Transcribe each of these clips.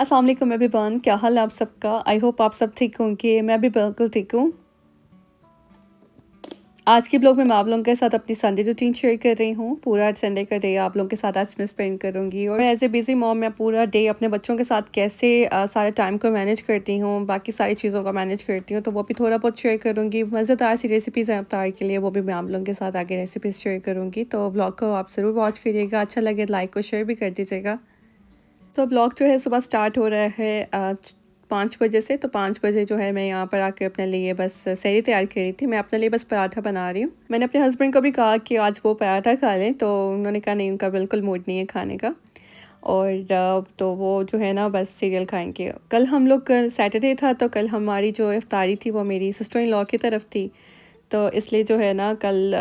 अस्सलाम वालेकुम एवरीवन, क्या हाल है आप सबका। आई होप आप सब ठीक होंगे। मैं भी बिल्कुल ठीक हूँ। आज के ब्लॉग में मैं आप लोगों के साथ अपनी संडे रूटीन शेयर कर रही हूँ। पूरा संडे का डे आप लोगों के साथ आज मैं स्पेंड करूँगी और एज ए बिजी मॉम मैं पूरा डे अपने बच्चों के साथ कैसे सारे टाइम को मैनेज करती हूँ, बाकी सारी चीज़ों को मैनेज करती हूँ, तो वो भी थोड़ा बहुत शेयर करूँगी। मज़ेदार सी रेसिपीज़ हैं अफ्तार के लिए, वो भी मैं आप लोगों के साथ आगे रेसिपीज़ शेयर करूँगी। तो ब्लॉग को आप ज़रूर वॉच करिएगा, अच्छा लगे लाइक और शेयर भी कर दीजिएगा। तो ब्लॉग जो है सुबह स्टार्ट हो रहा है 5 बजे से। तो 5 बजे जो है मैं यहाँ पर आके अपने लिए बस सहरी तैयार कर रही थी। मैं अपने लिए बस पराठा बना रही हूँ। मैंने अपने हस्बैंड को भी कहा कि आज वो पराठा खा लें, तो उन्होंने कहा नहीं, उनका बिल्कुल मूड नहीं है खाने का। और तो वो जो है ना बस सीरियल खाएंगे। कल हम लोग सैटरडे था, तो कल हमारी जो इफ्तारी थी वो मेरी सिस्टर इन लॉ की तरफ थी। तो इसलिए जो है ना कल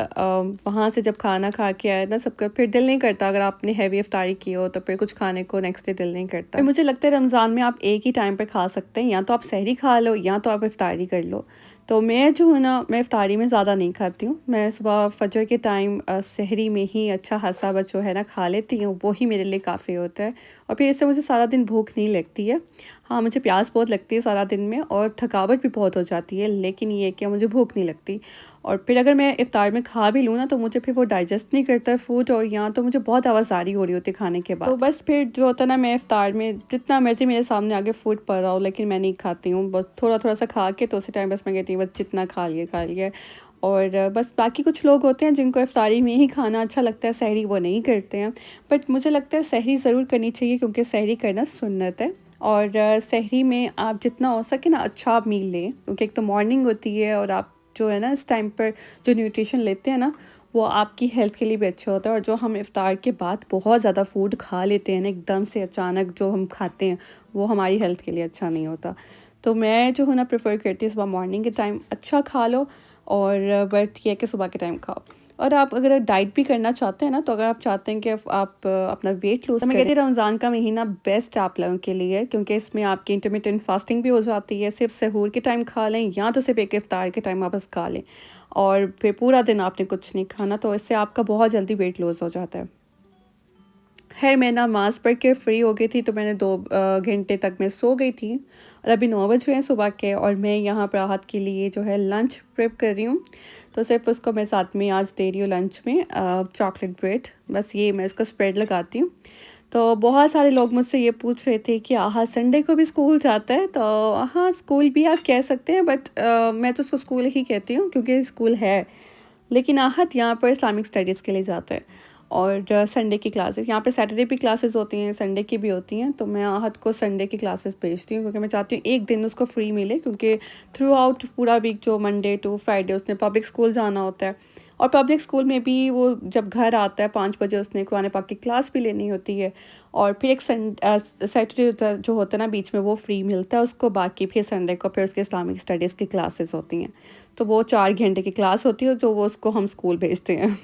वहाँ से जब खाना खा के आए ना सबका, फिर दिल नहीं करता अगर आपने हैवी इफ्तारी की हो तो फिर कुछ खाने को नेक्स्ट डे दिल नहीं करता। फिर मुझे लगता है रमज़ान में आप एक ही टाइम पे खा सकते हैं, या तो आप सहरी खा लो या तो आप इफ्तारी कर लो। तो मैं जो है ना मैं इफ्तारी में ज़्यादा नहीं खाती हूँ। मैं सुबह फजर के टाइम सहरी में ही अच्छा खासा बस जो है ना खा लेती हूँ, वो ही मेरे लिए काफ़ी होता है। और फिर इससे मुझे सारा दिन भूख नहीं लगती है। हाँ, मुझे प्यास बहुत लगती है सारा दिन में और थकावट भी बहुत हो जाती है, लेकिन ये कि मुझे भूख नहीं लगती। और फिर अगर मैं इफ्तार में खा भी लूँ ना तो मुझे फिर वो डाइजेस्ट नहीं करता है फूड, और यहाँ तो मुझे बहुत आवाज़ारी हो रही होती है खाने के बाद। तो बस फिर जो होता है ना, मैं इफ्तार में जितना मर्ज़ी मेरे सामने आगे फूड पड़ रहा हो लेकिन मैं नहीं खाती हूँ। बस थोड़ा थोड़ा सा खा के तो उसी टाइम बस मैं कहती हूँ बस जितना खा लिया खा लिया। और बस बाकी कुछ लोग होते हैं जिनको इफ्तारी में ही खाना अच्छा लगता है, सहरी वो नहीं करते हैं। बट मुझे लगता है सहरी ज़रूर करनी चाहिए, क्योंकि सहरी करना सुन्नत है। और सहरी में आप जितना हो सके ना अच्छा आप मील लें, क्योंकि एक तो मॉर्निंग होती है और आप जो है ना इस टाइम पर जो न्यूट्रिशन लेते हैं ना वो आपकी हेल्थ के लिए भी अच्छा होता है। और जो हम इफ्तार के बाद बहुत ज़्यादा फूड खा लेते हैं ना एकदम से अचानक जो हम खाते हैं, वो हमारी हेल्थ के लिए अच्छा नहीं होता। तो मैं जो है ना प्रेफर करती हूँ सुबह मॉर्निंग के टाइम अच्छा खा लो, और बट ये है कि सुबह के टाइम खाओ। और आप अगर डाइट भी करना चाहते हैं ना, तो अगर आप चाहते हैं कि आप अपना वेट लूज़, तो मैं कहती हूँ रमज़ान का महीना बेस्ट आप लोगों के लिए, क्योंकि इसमें आपकी इंटरमिटेंट फास्टिंग भी हो जाती है। सिर्फ सहूर के टाइम खा लें या तो सिर्फ एक इफ्तार के टाइम आप बस खा लें, और फिर पूरा दिन आपने कुछ नहीं खाना, तो इससे आपका बहुत जल्दी वेट लूज़ हो जाता है। खैर मैं नमाज़ पढ़ के फ्री हो गई थी, तो मैंने 2 घंटे तक मैं सो गई थी। और अभी 9 बज रहे हैं सुबह के, और मैं यहाँ पर राहत के लिए जो है लंच प्रेप कर रही हूँ। तो सिर्फ उसको मैं साथ में आज दे रही हूँ लंच में चॉकलेट ब्रेड, बस ये मैं इसको स्प्रेड लगाती हूँ। तो बहुत सारे लोग मुझसे ये पूछ रहे थे कि आहा संडे को भी स्कूल जाता है। तो हाँ, स्कूल भी आप कह सकते हैं, बट मैं तो उसको स्कूल ही कहती हूँ क्योंकि स्कूल है। लेकिन आहत यहाँ पर इस्लामिक स्टडीज़ के लिए जाता है। और संडे की क्लासेस यहाँ पे सैटरडे भी क्लासेस होती हैं, संडे की भी होती हैं। तो मैं आहत को संडे की क्लासेस भेजती हूँ, क्योंकि मैं चाहती हूँ एक दिन उसको फ्री मिले, क्योंकि थ्रू आउट पूरा वीक जो मंडे टू फ्राइडे उसने पब्लिक स्कूल जाना होता है। और पब्लिक स्कूल में भी वो जब घर आता है 5 बजे उसने कुरान पाक की क्लास भी लेनी होती है। और फिर एक सैटरडे जो होता है ना बीच में, वो फ्री मिलता है उसको। बाकी फिर संडे को फिर उसके इस्लामिक स्टडीज़ की क्लासेस होती हैं। तो वो 4 घंटे की क्लास होती है जो वो उसको हम स्कूल भेजते हैं।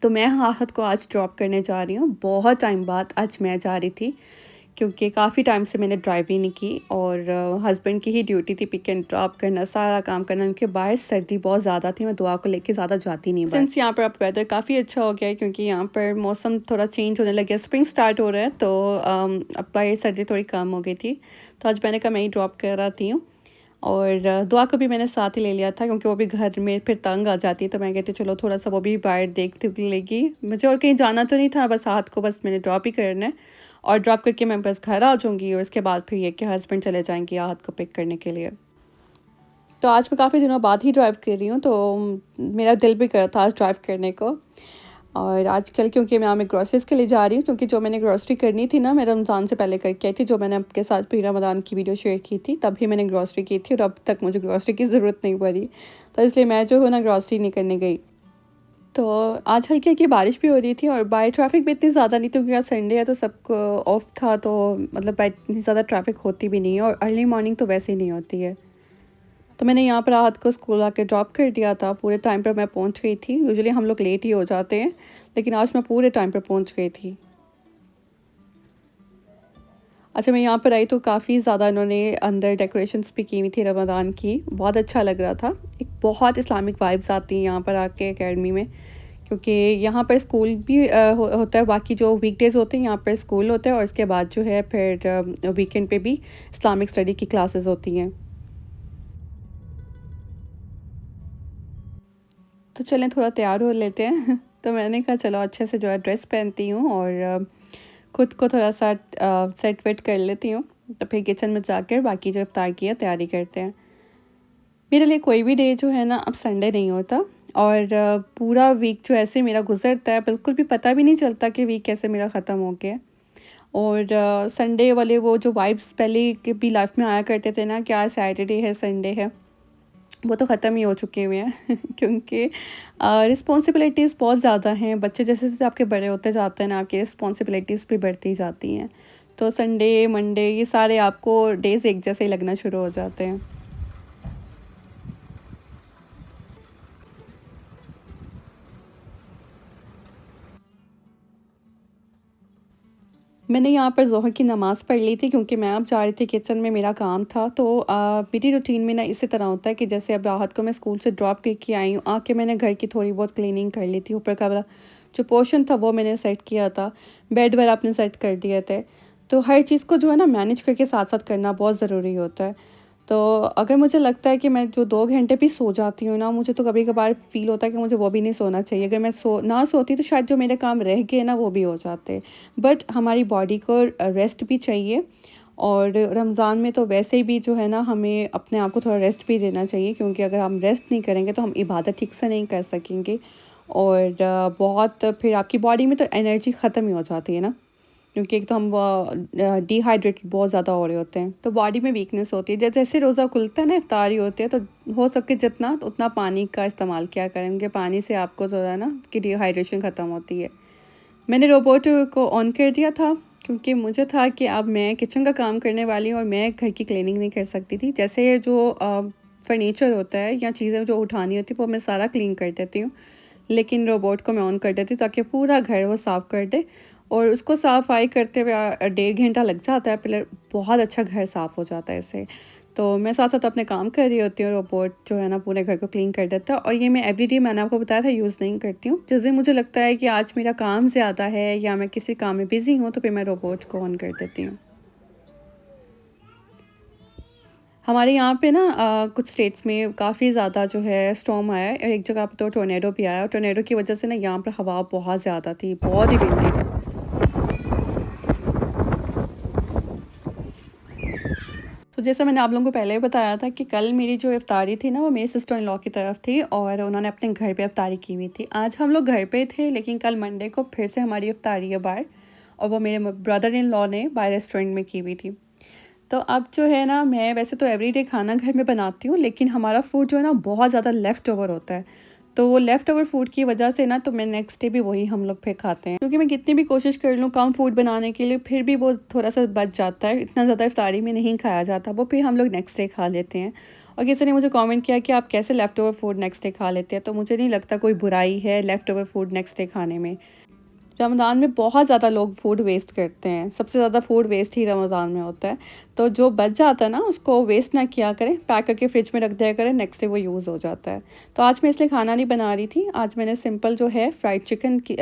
तो मैं आहत को आज ड्रॉप करने जा रही हूँ। बहुत टाइम बाद आज मैं जा रही थी, क्योंकि काफ़ी टाइम से मैंने ड्राइव ही नहीं की, और हस्बैंड की ही ड्यूटी थी पिक एंड ड्रॉप करना, सारा काम करना। उनके बाहर सर्दी बहुत ज़्यादा थी, मैं दुआ को लेके ज़्यादा जाती नहीं। सिंस यहाँ पर अब वेदर काफ़ी अच्छा हो गया है, क्योंकि यहाँ पर मौसम थोड़ा चेंज होने लग गया, स्प्रिंग स्टार्ट हो रहा है, तो अब बाहर सर्दी थोड़ी कम हो गई थी। तो आज मैंने कहा मैं ही ड्रॉप कर रही हूँ। और दुआ को भी मैंने साथ ही ले लिया था, क्योंकि वो भी घर में फिर तंग आ जाती है। तो मैं कहती चलो थोड़ा सा वो भी बाहर देखती लेगी। मुझे और कहीं जाना तो नहीं था, बस आहत को बस मैंने ड्रॉप ही करना है, और ड्रॉप करके मैं बस घर आ जाऊँगी। और इसके बाद फिर ये कि हस्बैंड चले जाएंगे आहत को पिक करने के लिए। तो आज मैं काफ़ी दिनों बाद ही ड्राइव कर रही हूँ, तो मेरा दिल भी कर रहा था आज ड्राइव करने को। और आजकल क्योंकि मैं ग्रॉसरीज़ के लिए जा रही हूँ, क्योंकि जो मैंने ग्रॉसरी करनी थी ना मैं रमज़ान से पहले करके आई थी, जो मैंने आपके साथ भी रमज़ान की वीडियो शेयर की थी, तभी मैंने ग्रॉसरी की थी, और अब तक मुझे ग्रॉसरी की ज़रूरत नहीं पड़ी। तो इसलिए मैं जो है ना ग्रॉसरी नहीं करने गई। तो आज हल्की हल्की बारिश भी हो रही थी, और बाय ट्रैफिक भी इतनी ज़्यादा नहीं थी, क्योंकि आज संडे है तो सबको ऑफ था। तो मतलब बाय इतनी ज़्यादा ट्रैफिक होती भी नहीं है, और अर्ली मॉर्निंग तो वैसे ही नहीं होती है। तो मैंने यहाँ पर राहत को स्कूल आके ड्रॉप कर दिया था, पूरे टाइम पर मैं पहुँच गई थी। यूजुअली हम लोग लेट ही हो जाते हैं, लेकिन आज मैं पूरे टाइम पे पहुँच गई थी। अच्छा, मैं यहाँ पर आई तो काफ़ी ज़्यादा इन्होंने अंदर डेकोरेशंस भी की हुई थी रमज़ान की, बहुत अच्छा लग रहा था। एक बहुत इस्लामिक वाइब्स आती हैं यहाँ पर आके अकेडमी में, क्योंकि यहाँ पर स्कूल भी होता है, बाकी जो वीकडेज़ होते हैं यहाँ पर स्कूल होता है और इसके बाद जो है फिर वीकेंड पे भी इस्लामिक स्टडी की क्लासेस होती हैं। तो चलें थोड़ा तैयार हो लेते हैं। तो मैंने कहा चलो अच्छे से जो है ड्रेस पहनती हूँ और खुद को थोड़ा-सा सेट वेट कर लेती हूँ। तो फिर किचन में जाकर बाकी जो इफ्तार की है तैयारी करते हैं। मेरे लिए कोई भी डे जो है ना अब संडे नहीं होता, और पूरा वीक जो ऐसे मेरा गुज़रता है बिल्कुल भी पता भी नहीं चलता कि वीक कैसे मेरा ख़त्म हो गया है। और संडे वाले वो जो वाइब्स पहले के भी लाइफ में आया करते थे ना कि आज सैटरडे है, संडे है, वो तो ख़त्म ही हो चुके हुए हैं। क्योंकि रिस्पॉन्सिबिलिटीज़ बहुत ज़्यादा हैं। बच्चे जैसे-जैसे आपके बड़े होते जाते हैं ना, आपकी रिस्पॉन्सिबिलिटीज़ भी बढ़ती जाती हैं। तो संडे, मंडे ये सारे आपको डेज़ एक जैसे ही लगना शुरू हो जाते हैं। मैंने यहाँ पर ज़ोहर की नमाज़ पढ़ ली थी, क्योंकि मैं अब जा रही थी किचन में, मेरा काम था। तो मेरी रूटीन में ना इसी तरह होता है कि जैसे अब राहत को मैं स्कूल से ड्रॉप करके आई हूँ, आके मैंने घर की थोड़ी बहुत क्लीनिंग कर ली थी। ऊपर का वाला जो पोर्शन था वो मैंने सेट किया था, बेड वगैरह अपने सेट कर दिए थे। तो हर चीज़ को जो है ना मैनेज करके साथ-साथ करना बहुत ज़रूरी होता है। तो अगर मुझे लगता है कि मैं जो 2 घंटे भी सो जाती हूँ ना, मुझे तो कभी-कभार फ़ील होता है कि मुझे वो भी नहीं सोना चाहिए। अगर मैं ना सोती तो शायद जो मेरे काम रह गए ना वो भी हो जाते। बट हमारी बॉडी को रेस्ट भी चाहिए, और रमज़ान में तो वैसे भी जो है ना हमें अपने आप को थोड़ा रेस्ट भी देना चाहिए, क्योंकि अगर हम रेस्ट नहीं करेंगे तो हम इबादत ठीक से नहीं कर सकेंगे, और बहुत फिर आपकी बॉडी में तो एनर्जी ख़त्म ही हो जाती है ना, क्योंकि एक तो हम डिहाइड्रेटेड बहुत ज़्यादा हो रहे होते हैं, तो बॉडी में वीकनेस होती है। जैसे रोज़ा खुलता है ना, इफ्तारी होती है, तो हो सके जितना उतना पानी का इस्तेमाल किया करें, क्योंकि पानी से आपको जो है ना कि डिहाइड्रेशन ख़त्म होती है। मैंने रोबोट को ऑन कर दिया था, क्योंकि मुझे था कि अब मैं किचन का काम करने वाली हूँ और मैं घर की क्लीनिंग नहीं कर सकती थी। जैसे जो फर्नीचर होता है या चीज़ें जो उठानी होती है वो मैं सारा क्लीन कर देती हूँ, लेकिन रोबोट को मैं ऑन कर देती हूँ ताकि पूरा घर वो साफ़ कर दे, और उसको सफाई करते हुए 1.5 घंटा लग जाता है, पहले बहुत अच्छा घर साफ़ हो जाता है इससे। तो मैं साथ-साथ अपने काम कर रही होती हूँ, रोबोट जो है ना पूरे घर को क्लीन कर देता है, और ये मैं एवरीडे मैंने आपको बताया था यूज़ नहीं करती हूँ। जिस दिन मुझे लगता है कि आज मेरा काम ज़्यादा है या मैं किसी काम में बिज़ी हूँ, तो फिर मैं रोबोट को ऑन कर देती हूँ। हमारे यहाँ पे ना कुछ स्टेट्स में काफ़ी ज़्यादा जो है स्टॉर्म आया है, और एक जगह पे तो टोर्नेडो भी आया, और टोर्नेडो की वज़ह से ना यहाँ पर हवा बहुत ज़्यादा थी, बहुत ही विंडी था। तो जैसा मैंने आप लोगों को पहले ही बताया था कि कल मेरी जो इफ्तारी थी ना वो मेरी सिस्टर इन लॉ की तरफ थी, और उन्होंने अपने घर पे इफ्तारी की हुई थी। आज हम लोग घर पे थे, लेकिन कल मंडे को फिर से हमारी इफ्तारी है बाहर, और वो मेरे ब्रदर इन लॉ ने बाहर रेस्टोरेंट में की हुई थी। तो अब जो है ना, मैं वैसे तो एवरीडे खाना घर में बनाती हूँ, लेकिन हमारा फूड जो है ना बहुत ज़्यादा लेफ़्ट ओवर होता है। तो वो लेफ़्ट ओवर फूड की वजह से ना, तो मैं नेक्स्ट डे भी वही हम लोग फिर खाते हैं, क्योंकि मैं कितनी भी कोशिश कर लूँ कम फूड बनाने के लिए, फिर भी वो थोड़ा-सा बच जाता है, इतना ज़्यादा इफ्तारी में नहीं खाया जाता, वो फिर हम लोग नेक्स्ट डे खा लेते हैं। और किसी ने मुझे कमेंट किया कि आप कैसे left over food next day खा लेते हैं, तो मुझे नहीं लगता कोई बुराई है left over food next day खाने में। रमज़ान में बहुत ज़्यादा लोग फूड वेस्ट करते हैं, सबसे ज़्यादा फूड वेस्ट ही रमज़ान में होता है। तो जो बच जाता है ना उसको वेस्ट ना किया करें, पैक करके फ्रिज में रख दिया करें, नेक्स्ट डे वो यूज़ हो जाता है। तो आज मैं इसलिए खाना नहीं बना रही थी, आज मैंने सिंपल जो है फ्राइड चिकन की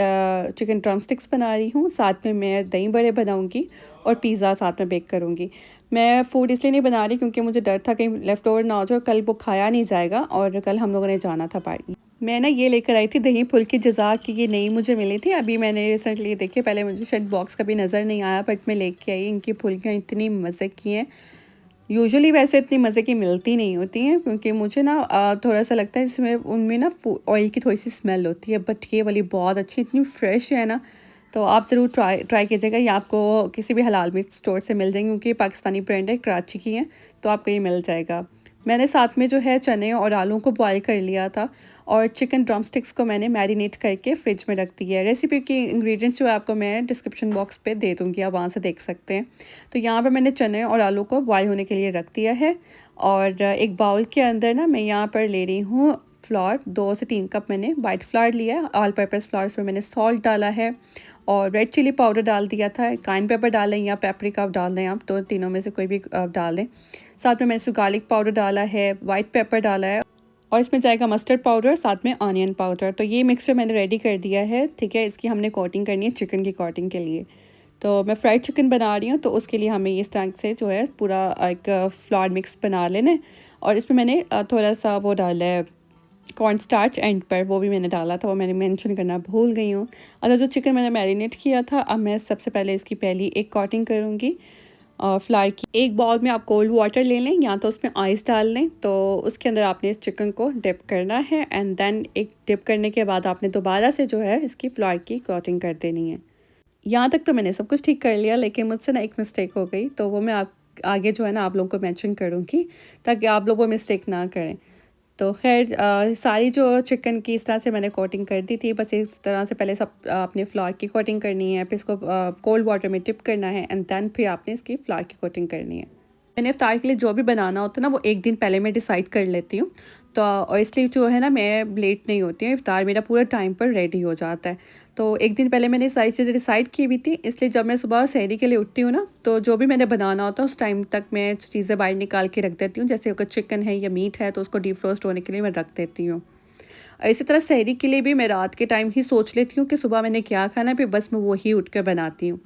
चिकन ड्रमस्टिक्स बना रही हूँ, साथ में मैं दही बड़े बनाऊँगी और पिज़्ज़ा साथ में बेक करूँगी। मैं फूड इसलिए नहीं बना रही क्योंकि मुझे डर था कहीं लेफ़्ट ओवर ना हो जाए, कल वो खाया नहीं जाएगा, और कल हम लोगों ने जाना था पार्टी। मैं ना ये लेकर आई थी दही फुल्की जज़ा की, ये नई मुझे मिली थी, अभी मैंने रिसेंटली देखी, पहले मुझे शायद बॉक्स कभी नज़र नहीं आया, बट मैं लेके आई। इनकी फुल्कियाँ इतनी मज़े की हैं, यूजुअली वैसे इतनी मज़े की मिलती नहीं होती हैं, क्योंकि मुझे ना थोड़ा-सा लगता है इसमें उनमें ना ऑयल की थोड़ी-सी स्मेल होती है, बट ये वाली बहुत अच्छी, इतनी फ्रेश है ना, तो आप ज़रूर ट्राई ट्राई कीजिएगा। ये आपको किसी भी हलाल मीट स्टोर से मिल जाएँगी, क्योंकि ये पाकिस्तानी ब्रांड है, कराची की है, तो आपको ये मिल जाएगा। मैंने साथ में जो है चने और आलू को बॉयल कर लिया था और चिकन ड्रमस्टिक्स को मैंने मैरिनेट करके फ्रिज में रख दिया है। रेसिपी की इंग्रेडिएंट्स जो है आपको मैं डिस्क्रिप्शन बॉक्स पे दे दूँगी, आप वहाँ से देख सकते हैं। तो यहाँ पे मैंने चने और आलू को बॉयल होने के लिए रख दिया है और एक बाउल के अंदर ना मैं यहाँ पर ले रही हूँ फ्लावर। 2 से 3 कप मैंने वाइट फ्लावर लिया है, ऑल पर्पस फ्लावर। इसमें मैंने सॉल्ट डाला है और रेड चिली पाउडर डाल दिया था, काइन पेपर डालें या पेपरिका डाल दें आप, तो तीनों में से कोई भी डाल दें। साथ में मैंने इसमें गार्लिक पाउडर डाला है, वाइट पेपर डाला है और इसमें जाएगा मस्टर्ड पाउडर, साथ में ऑनियन पाउडर। तो ये मिक्सचर मैंने रेडी कर दिया है, ठीक है। इसकी हमने कोटिंग करनी है चिकन की कोटिंग के लिए। तो मैं फ्राइड चिकन बना रही हूँ, तो उसके लिए हमें इस तरह से जो है पूरा एक फ्लावर मिक्स बना लेना है। और इसमें मैंने थोड़ा सा वो डाला है कॉर्न स्टार्च एंड पर, वो भी मैंने डाला था, वो मैंने मेंशन करना भूल गई हूँ। अच्छा, जो चिकन मैंने मैरिनेट किया था, अब मैं सबसे पहले इसकी पहली एक कोटिंग करूँगी फ्लावर की। एक बाउल में आप कोल्ड वाटर ले लें या तो उसमें आइस डाल लें। तो उसके अंदर आपने इस चिकन को डिप करना है एंड देन एक डिप करने के बाद आपने दोबारा से जो है इसकी फ्लावर की कोटिंग कर देनी है। यहाँ तक तो मैंने सब कुछ ठीक कर लिया, लेकिन मुझसे ना एक मिस्टेक हो गई, तो वो मैं आप आगे जो है ना आप लोगों को मेंशन करूँगी ताकि आप लोग वो मिस्टेक ना करें। तो खैर सारी जो चिकन की इस तरह से मैंने कोटिंग कर दी थी। बस इस तरह से पहले सब आपने फ्लावर की कोटिंग करनी है, फिर इसको कोल्ड वाटर में डिप करना है एंड देन फिर आपने इसकी फ्लावर की कोटिंग करनी है। मैंने इफ्तार के लिए जो भी बनाना होता है ना, वो एक दिन पहले मैं डिसाइड कर लेती हूँ। तो और इसलिए जो है ना मैं लेट नहीं होती हूँ, इफ्तार मेरा पूरा टाइम पर रेडी हो जाता है। तो एक दिन पहले मैंने सारी चीज़ें डिसाइड की हुई थी, इसलिए जब मैं सुबह सहरी के लिए उठती हूँ ना, तो जो भी मैंने बनाना होता है उस टाइम तक मैं चीज़ें बाहर निकाल के रख देती हूँ। जैसे अगर चिकन है या मीट है तो उसको डीप रोस्ट होने के लिए मैं रख देती हूँ। और इसी तरह सहरी के लिए भी मैं रात के टाइम ही सोच लेती हूँ कि सुबह मैंने क्या खाना है, फिर बस मैं वही उठ कर बनाती हूँ।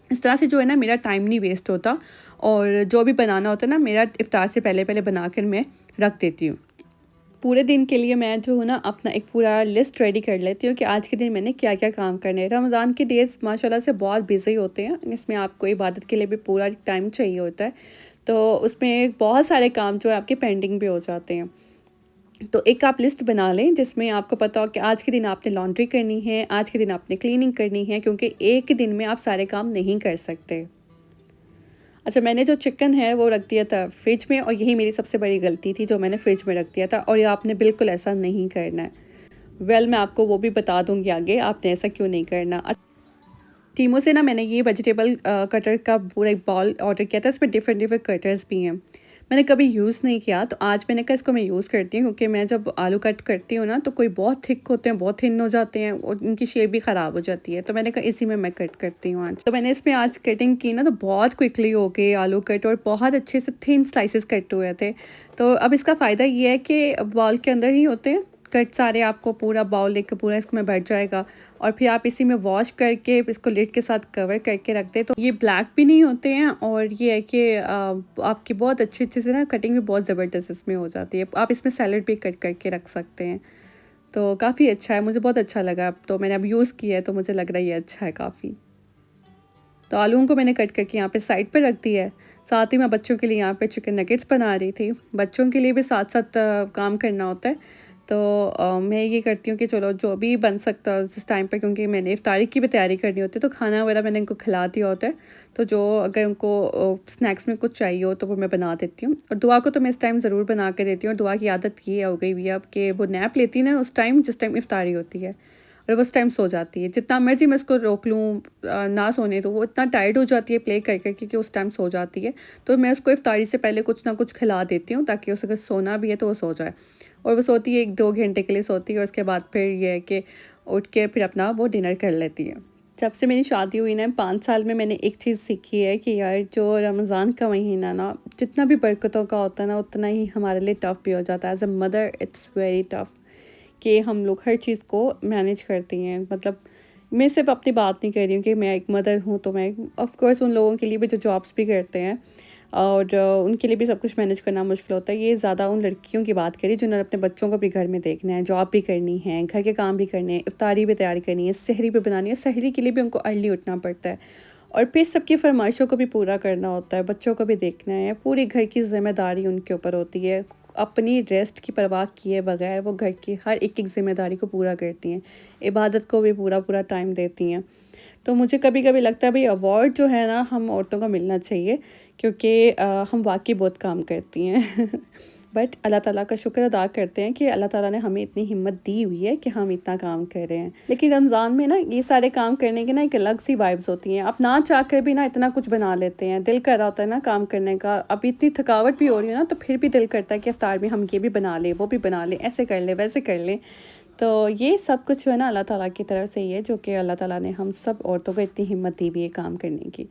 इस तरह से जो है ना मेरा टाइम नहीं वेस्ट होता और जो भी बनाना होता है ना मेरा इफ्तार से पहले पहले बनाकर मैं रख देती हूँ। पूरे दिन के लिए मैं जो हूँ ना अपना एक पूरा लिस्ट रेडी कर लेती हूँ कि आज के दिन मैंने क्या क्या काम करने हैं। रमज़ान के डेज़ माशाल्लाह से बहुत बिजी होते हैं, इसमें आपको इबादत के लिए भी पूरा टाइम चाहिए होता है। तो उसमें बहुत सारे काम जो है आपके पेंडिंग भी हो जाते हैं। तो एक आप लिस्ट बना लें जिसमें आपको पता हो कि आज के दिन आपने लॉन्ड्री करनी है, आज के दिन आपने क्लीनिंग करनी है, क्योंकि एक दिन में आप सारे काम नहीं कर सकते। अच्छा, मैंने जो चिकन है वो रख दिया था फ्रिज में और यही मेरी सबसे बड़ी गलती थी जो मैंने फ्रिज में रख दिया था, और ये आपने बिल्कुल ऐसा नहीं करना है। मैं आपको वो भी बता दूँगी आगे, आपने ऐसा क्यों नहीं करना। टीमो से ना मैंने ये वेजिटेबल कटर का पूरा एक बॉल ऑर्डर किया था, इसमें डिफरेंट डिफरेंट कटर्स भी हैं। मैंने कभी यूज़ नहीं किया, तो आज मैंने कहा इसको मैं यूज़ करती हूँ, क्योंकि मैं जब आलू कट करती हूँ ना तो कोई बहुत थिक होते हैं, बहुत थिन हो जाते हैं और उनकी शेप भी ख़राब हो जाती है। तो मैंने कहा इसी में मैं कट करती हूँ आज। तो मैंने इसमें आज कटिंग की ना, तो बहुत क्विकली हो गए आलू कट और बहुत अच्छे से थिन स्लाइसेस कट हुए थे। तो अब इसका फ़ायदा ये है कि बॉल के अंदर ही होते हैं कट सारे, आपको पूरा बाउल लेकर पूरा इसमें भर जाएगा और फिर आप इसी में वॉश करके इसको लिड के साथ कवर करके रख दें, तो ये ब्लैक भी नहीं होते हैं और ये है कि आपकी बहुत अच्छे से ना कटिंग भी बहुत ज़बरदस्त इसमें हो जाती है। आप इसमें सैलड भी कट करके रख सकते हैं। तो काफ़ी अच्छा है, मुझे बहुत अच्छा लगा। तो मैंने अब यूज़ किया है तो मुझे लग रहा है ये अच्छा है काफ़ी। तो आलूओं को मैंने कट करके यहाँ पे साइड पर रख दिया है। साथ ही मैं बच्चों के लिए यहाँ पे चिकन नगेट्स बना रही थी। बच्चों के लिए भी साथ साथ काम करना होता है। तो मैं ये करती हूँ कि चलो जो भी बन सकता है उस टाइम पे, क्योंकि मैंने इफ्तारी की भी तैयारी करनी होती है, तो खाना वगैरह मैंने इनको खिला दिया होता है। तो जो अगर उनको स्नैक्स में कुछ चाहिए हो तो वो मैं बना देती हूँ। और दुआ को तो मैं इस टाइम ज़रूर बना के देती हूँ। और दुआ की आदत ये हो गई हुई है अब कि वो नैप लेती है ना उस टाइम जिस टाइम इफ्तारी होती है, और वो उस टाइम सो जाती है। जितना मर्ज़ी मैं उसको रोक लूँ ना सोने, तो वो इतना टायर्ड हो जाती है प्ले कर कर के कि उस टाइम सो जाती है। तो मैं उसको इफ्तारी से पहले कुछ ना कुछ खिला देती हूँ ताकि उसे अगर सोना भी है तो वो सो जाए। और वो सोती है 1-2 घंटे के लिए सोती है और उसके बाद फिर ये है कि उठ के फिर अपना वो डिनर कर लेती है। जब से मेरी शादी हुई ना 5 साल में, मैंने एक चीज़ सीखी है कि यार जो रमज़ान का महीना ना जितना भी बरकतों का होता है ना, उतना ही हमारे लिए टफ़ भी हो जाता है। As a mother it's very tough कि हम लोग हर चीज़ को मैनेज करती हैं। मतलब मैं सिर्फ अपनी बात नहीं कर रही हूँ कि मैं एक मदर हूँ, तो मैं ऑफ़ कोर्स उन लोगों के लिए भी जो जॉब्स भी करते हैं और उनके लिए भी सब कुछ मैनेज करना मुश्किल होता है। ये ज़्यादा उन लड़कियों की बात करी जिन्होंने अपने बच्चों को भी घर में देखना है, जॉब भी करनी है, घर के काम भी करने हैं, इफ्तारी भी तैयारी करनी है, सहरी भी बनानी है। सहरी के लिए भी उनको अर्ली उठना पड़ता है और फिर सबकी फरमाइशों को भी पूरा करना होता है, बच्चों को भी देखना है, पूरी घर की ज़िम्मेदारी उनके ऊपर होती है। अपनी रेस्ट की परवाह किए बगैर वो घर की हर एक ज़िम्मेदारी को पूरा करती हैं, इबादत को भी पूरा टाइम देती हैं। तो मुझे कभी-कभी लगता है भई अवार्ड जो है ना हम औरतों को मिलना चाहिए, क्योंकि हम वाक़ई बहुत काम करती हैं। बट अल्लाह ताला का शुक्र अदा करते हैं कि अल्लाह ताला ने हमें इतनी हिम्मत दी हुई है कि हम इतना काम कर रहे हैं। लेकिन रमज़ान में ना ये सारे काम करने की ना एक अलग सी वाइब्स होती हैं। आप ना चाह कर भी ना इतना कुछ बना लेते हैं, दिल कर रहा होता है ना काम करने का। अब इतनी थकावट भी हो रही है ना, तो फिर भी दिल करता है कि इफ्तार में हम ये भी बना लें, वो भी बना लें, ऐसे कर लें, वैसे कर लें। तो ये सब कुछ जो है ना अल्लाह ताला की तरफ से ही है, जो कि अल्लाह ताला ने हम सब औरतों को इतनी हिम्मत दी हुई है काम करने की।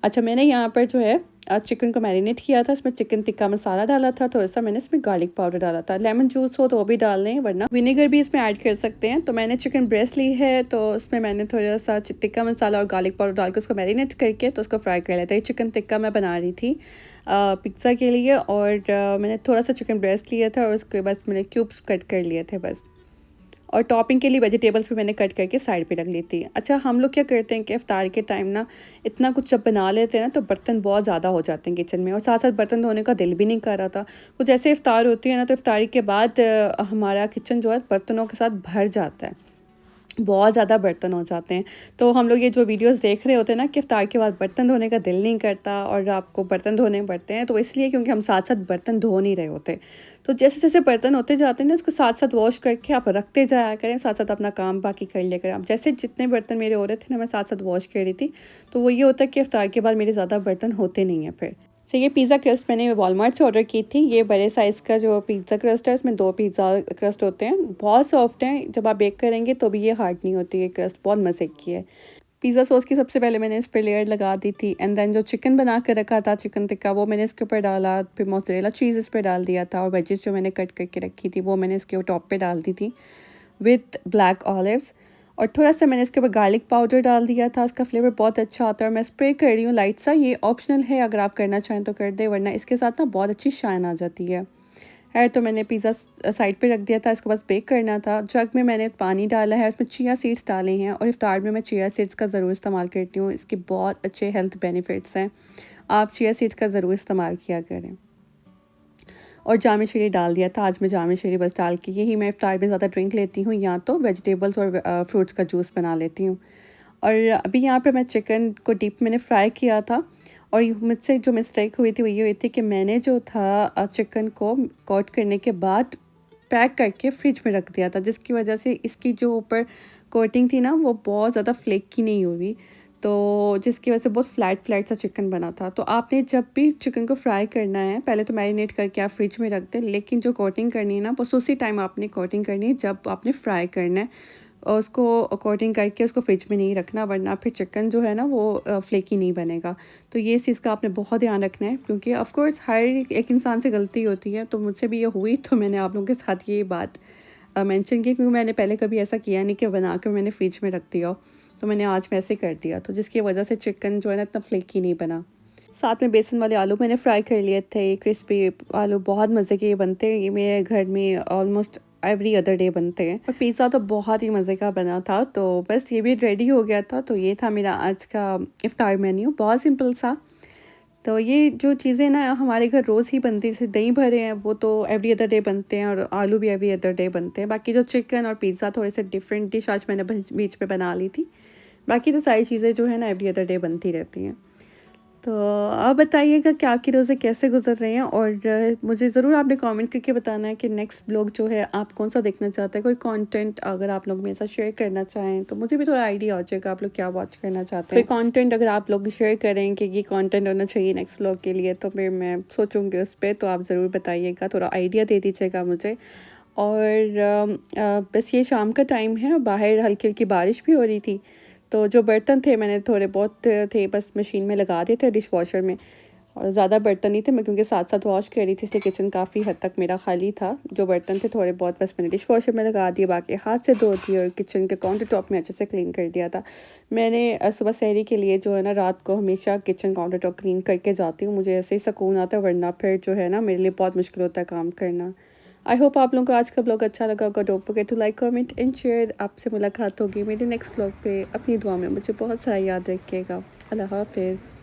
अच्छा, मैंने यहाँ पर जो है चिकन को मैरिनेट किया था, इसमें चिकन टिक्का मसाला डाला था, थोड़ा-सा मैंने इसमें गार्लिक पाउडर डाला था। लेमन जूस हो तो वो भी डाल लें, वरना विनेगर भी इसमें ऐड कर सकते हैं। तो मैंने चिकन ब्रेस्ट ली है, तो उसमें मैंने थोड़ा-सा टिक्का मसाला और गार्लिक पाउडर डाल के उसको मैरिनेट करके तो उसको फ्राई कर लिया था। ये चिकन टिक्का मैं बना रही थी पिज़्ज़ा के लिए, और मैंने थोड़ा-सा चिकन ब्रेस्ट लिया था और उसके बाद मैंने क्यूब्स कट कर लिए थे बस। और टॉपिंग के लिए वेजिटेबल्स भी मैंने कट करके साइड पे रख ली थी। अच्छा, हम लोग क्या करते हैं कि इफ्तार के टाइम ना इतना कुछ जब बना लेते हैं ना, तो बर्तन बहुत ज़्यादा हो जाते हैं किचन में, और साथ-साथ बर्तन धोने का दिल भी नहीं कर रहा था। कुछ ऐसे इफ्तार होती है ना, तो इफ्तारी के बाद हमारा किचन जो है बर्तनों के साथ भर जाता है। बहुत ज़्यादा बर्तन हो जाते हैं। तो हम लोग ये जो वीडियोज़ देख रहे होते हैं ना कि इफ्तार के बाद बर्तन धोने का दिल नहीं करता और आपको बर्तन धोने पड़ते हैं, तो इसलिए क्योंकि हम साथ-साथ बर्तन धो नहीं रहे होते। तो जैसे-जैसे बर्तन होते जाते हैं ना, उसको साथ-साथ वॉश करके आप रखते जाया करें, साथ-साथ अपना काम बाकी कर लिया करें। अब जैसे जितने बर्तन मेरे हो रहे थे ना, मैं साथ-साथ वॉश कर रही थी, तो वो ये होता है कि इफ्तार के बाद मेरे ज़्यादा बर्तन होते नहीं हैं फिर। तो ये पिज़्ज़ा क्रस्ट मैंने वॉलमार्ट से ऑर्डर की थी। ये बड़े साइज़ का जो पिज़्ज़ा क्रस्ट है, इसमें 2 पिज़्ज़ा क्रस्ट होते हैं। बहुत सॉफ्ट हैं, जब आप बेक करेंगे तो भी ये हार्ड नहीं होती, ये क्रस्ट बहुत मज़े की है। पिज़्ज़ा सॉस की सबसे पहले मैंने इस पे लेयर लगा दी थी, एंड देन जो चिकन बना के रखा था, चिकन टिक्का, वो मैंने इसके ऊपर डाला। फिर मोज़रेला चीज़ इस पे डाल दिया था, और वेजिस जो मैंने कट करके रखी थी वो मैंने इसके टॉप पे डाल दी थी विथ ब्लैक ऑलिव्स। और थोड़ा-सा मैंने इसके ऊपर गार्लिक पाउडर डाल दिया था, उसका फ्लेवर बहुत अच्छा आता है, और मैं स्प्रे कर रही हूँ लाइट सा। ये ऑप्शनल है, अगर आप करना चाहें तो कर दें, वरना इसके साथ ना बहुत अच्छी शाइन आ जाती है। खैर, तो मैंने पिज़्ज़ा साइड पे रख दिया था, इसको बस बेक करना था। जग में मैंने पानी डाला है, उसमें चिया सीड्स डाले हैं, और इफ्तार में मैं चिया सीड्स का ज़रूर इस्तेमाल करती हूँ। इसके बहुत अच्छे हेल्थ बेनिफिट्स हैं, आप चिया सीड्स का ज़रूर इस्तेमाल किया करें। और जाम शीरी डाल दिया था। आज मैं जाम शीरी बस डाल के यही मैं इफ्तार में ज़्यादा ड्रिंक लेती हूँ, या तो वेजिटेबल्स और फ्रूट्स का जूस बना लेती हूँ। और अभी यहाँ पे मैं चिकन को डीप मैंने फ्राई किया था, और मुझसे जो मिस्टेक हुई थी वो ये हुई थी कि मैंने जो था चिकन को कोट करने के बाद पैक करके फ्रिज में रख दिया था, जिसकी वजह से इसकी जो ऊपर कोटिंग थी ना, वो बहुत ज़्यादा फ्लेकी नहीं हुई, तो जिसकी वजह से बहुत फ्लैट सा चिकन बना था। तो आपने जब भी चिकन को फ्राई करना है, पहले तो मैरिनेट करके आप फ्रिज में रख दें, लेकिन जो कोटिंग करनी है ना, बस उसी टाइम आपने कोटिंग करनी है जब आपने फ्राई करना है, और उसको कोटिंग करके उसको फ्रिज में नहीं रखना, वरना फिर चिकन जो है ना वो फ्लेकी नहीं बनेगा। तो ये चीज़ का आपने बहुत ध्यान रखना है, क्योंकि ऑफ़ कोर्स हर एक इंसान से गलती होती है, तो मुझसे भी ये हुई, तो मैंने आप लोगों के साथ ये बात मेंशन की, क्योंकि मैंने पहले कभी ऐसा किया नहीं कि बना कर मैंने फ्रिज में रख दिया हो। तो मैंने आज वैसे कर दिया, तो जिसकी वजह से चिकन जो है ना इतना फ्लेकी नहीं बना। साथ में बेसन वाले आलू मैंने फ्राई कर लिए थे, क्रिस्पी आलू बहुत मज़े के बनते हैं, ये मेरे घर में ऑलमोस्ट एवरी अदर डे बनते हैं। और पिज़्ज़ा तो बहुत ही मज़े का बना था, तो बस ये भी रेडी हो गया था। तो ये था मेरा आज का इफ्तार मेन्यू, बहुत सिंपल सा। तो ये जो चीज़ें ना हमारे घर रोज़ ही बनती, जैसे दही भरे हैं वो तो एवरी अदर डे बनते हैं, और आलू भी एवरी अदर डे बनते हैं। बाकी जो चिकन और पिज़्ज़ा थोड़े से डिफरेंट डिश आज मैंने बीच में बना ली थी। बाकी तो सारी चीज़ें जो है ना एवरी अदर डे बनती रहती हैं। तो आप बताइएगा कि आपके रोज़े कैसे गुजर रहे हैं, और मुझे ज़रूर आपने कमेंट करके बताना है कि नेक्स्ट ब्लॉग जो है आप कौन सा देखना चाहते हैं। कोई कंटेंट अगर आप लोग मेरे साथ शेयर करना चाहें, तो मुझे भी थोड़ा आइडिया हो जाएगा आप लोग क्या वॉच करना चाहते हैं। कोई कंटेंट अगर आप लोग शेयर करें कि ये कंटेंट होना चाहिए नेक्स्ट ब्लॉग के लिए, तो फिर मैं सोचूंगी उस पर, तो आप ज़रूर बताइएगा, थोड़ा आइडिया दे दीजिएगा मुझे। और बस ये शाम का टाइम है, बाहर हल्की हल्की बारिश भी हो रही थी, तो जो बर्तन थे मैंने थोड़े बहुत थे बस मशीन में लगा दिए थे डिश वॉशर में, और ज़्यादा बर्तन नहीं थे, मैं क्योंकि साथ साथ वॉश कर रही थी, इसलिए किचन काफ़ी हद तक मेरा खाली था। जो बर्तन थे थोड़े बहुत बस मैंने डिश वॉशर में लगा दिए, बाकी हाथ से धो दिए, और किचन के काउंटर टॉप में अच्छे से क्लीन कर दिया था। मैंने सुबह सहरी के लिए जो है ना रात को हमेशा किचन काउंटर टॉप क्लीन करके जाती हूँ, मुझे ऐसे ही सुकून आता है, वरना फिर जो है ना मेरे लिए बहुत मुश्किल होता है काम करना। आई होप आप लोगों को आज का ब्लॉग अच्छा लगा होगा। Don't forget to like, comment and share. आपसे मुलाकात होगी मेरे नेक्स्ट ब्लॉग पे। अपनी दुआ में मुझे बहुत सारा याद रखिएगा। अल्लाह हाफिज़।